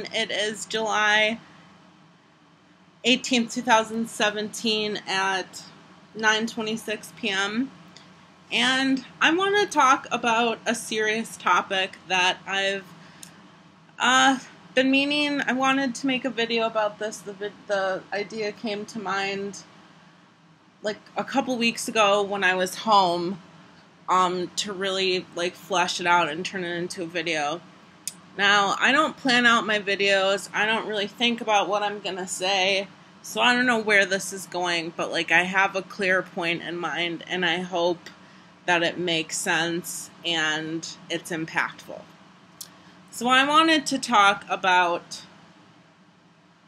It is July 18th, 2017 at 9:26 p.m. And I want to talk about a serious topic that I've been meaning. I wanted to make a video about this. The idea came to mind like a couple weeks ago when I was home to really flesh it out and turn it into a video. Now, I don't plan out my videos. I don't really think about what I'm going to say. So I don't know where this is going, but I have a clear point in mind, and I hope that it makes sense and it's impactful. So I wanted to talk about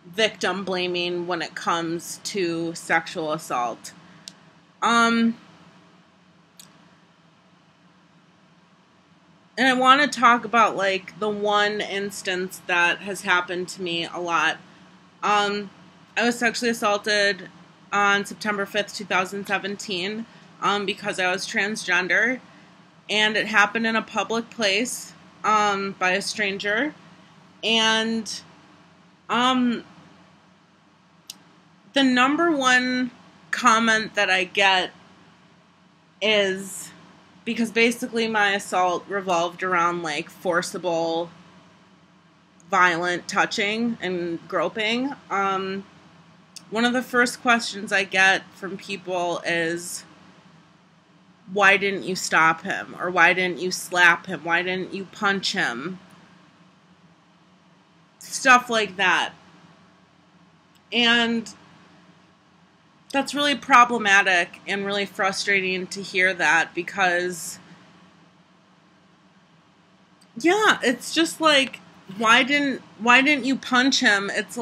victim blaming when it comes to sexual assault. And I want to talk about the one instance that has happened to me a lot. I was sexually assaulted on September 5th, 2017, because I was transgender, and it happened in a public place, by a stranger, and, the number one comment that I get is, because basically my assault revolved around forcible, violent touching and groping. One of the first questions I get from people is, why didn't you stop him? Or why didn't you slap him? Why didn't you punch him? Stuff like that. And that's really problematic and really frustrating to hear that, because yeah, it's just why didn't you punch him? It's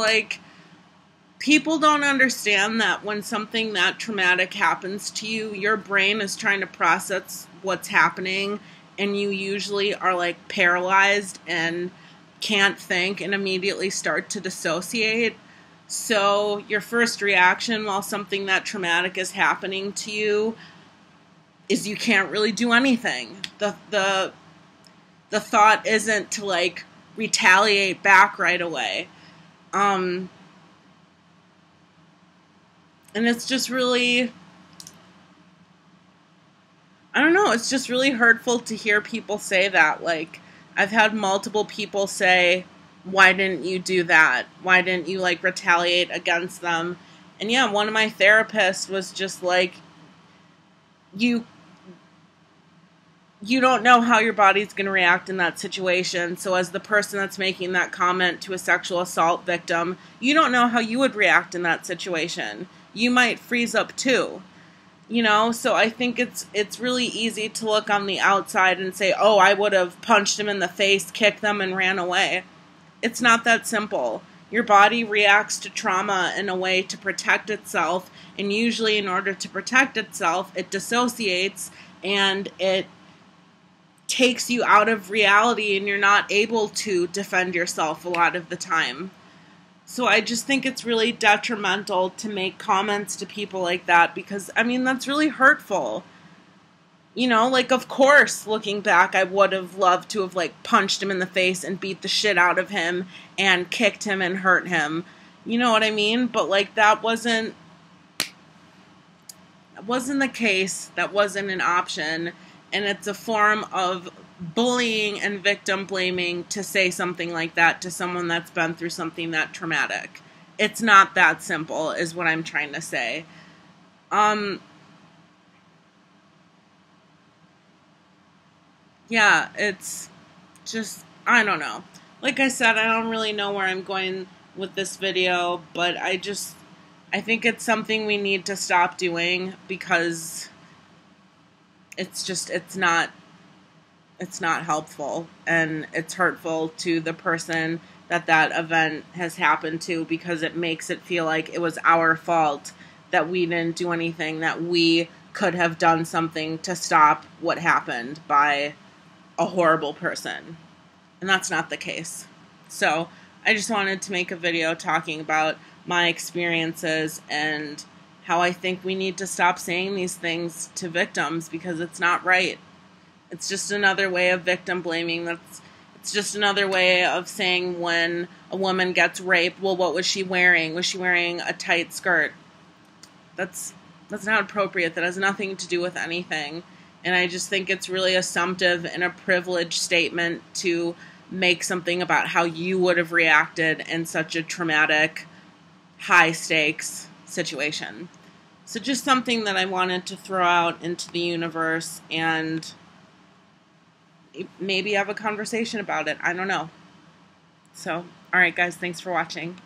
people don't understand that when something that traumatic happens to you, your brain is trying to process what's happening, and you usually are paralyzed and can't think and immediately start to dissociate. So your first reaction while something that traumatic is happening to you is you can't really do anything. The thought isn't to retaliate back right away. And it's just really, I don't know, it's just really hurtful to hear people say that. I've had multiple people say, why didn't you do that? Why didn't you retaliate against them? And yeah, one of my therapists was just you don't know how your body's going to react in that situation. So as the person that's making that comment to a sexual assault victim, you don't know how you would react in that situation. You might freeze up too. So I think it's really easy to look on the outside and say, oh, I would have punched him in the face, kicked them, and ran away. It's not that simple. Your body reacts to trauma in a way to protect itself, and usually in order to protect itself, it dissociates and it takes you out of reality, and you're not able to defend yourself a lot of the time. So I just think it's really detrimental to make comments to people like that, because, that's really hurtful. Of course, looking back, I would have loved to have, punched him in the face and beat the shit out of him and kicked him and hurt him. You know what I mean? But, that wasn't the case. That wasn't an option. And it's a form of bullying and victim blaming to say something like that to someone that's been through something that traumatic. It's not that simple, is what I'm trying to say. Yeah, it's just, I don't know. Like I said, I don't really know where I'm going with this video, but I think it's something we need to stop doing, because it's not helpful, and it's hurtful to the person that event has happened to, because it makes it feel like it was our fault, that we didn't do anything, that we could have done something to stop what happened by a horrible person. And that's not the case. So I just wanted to make a video talking about my experiences and how I think we need to stop saying these things to victims, because it's not right. It's just another way of victim blaming. It's It's just another way of saying when a woman gets raped, well, what was she wearing? Was she wearing a tight skirt? That's not appropriate. That has nothing to do with anything. And I just think it's really assumptive and a privileged statement to make something about how you would have reacted in such a traumatic, high-stakes situation. So just something that I wanted to throw out into the universe and maybe have a conversation about it. I don't know. So, all right, guys, thanks for watching.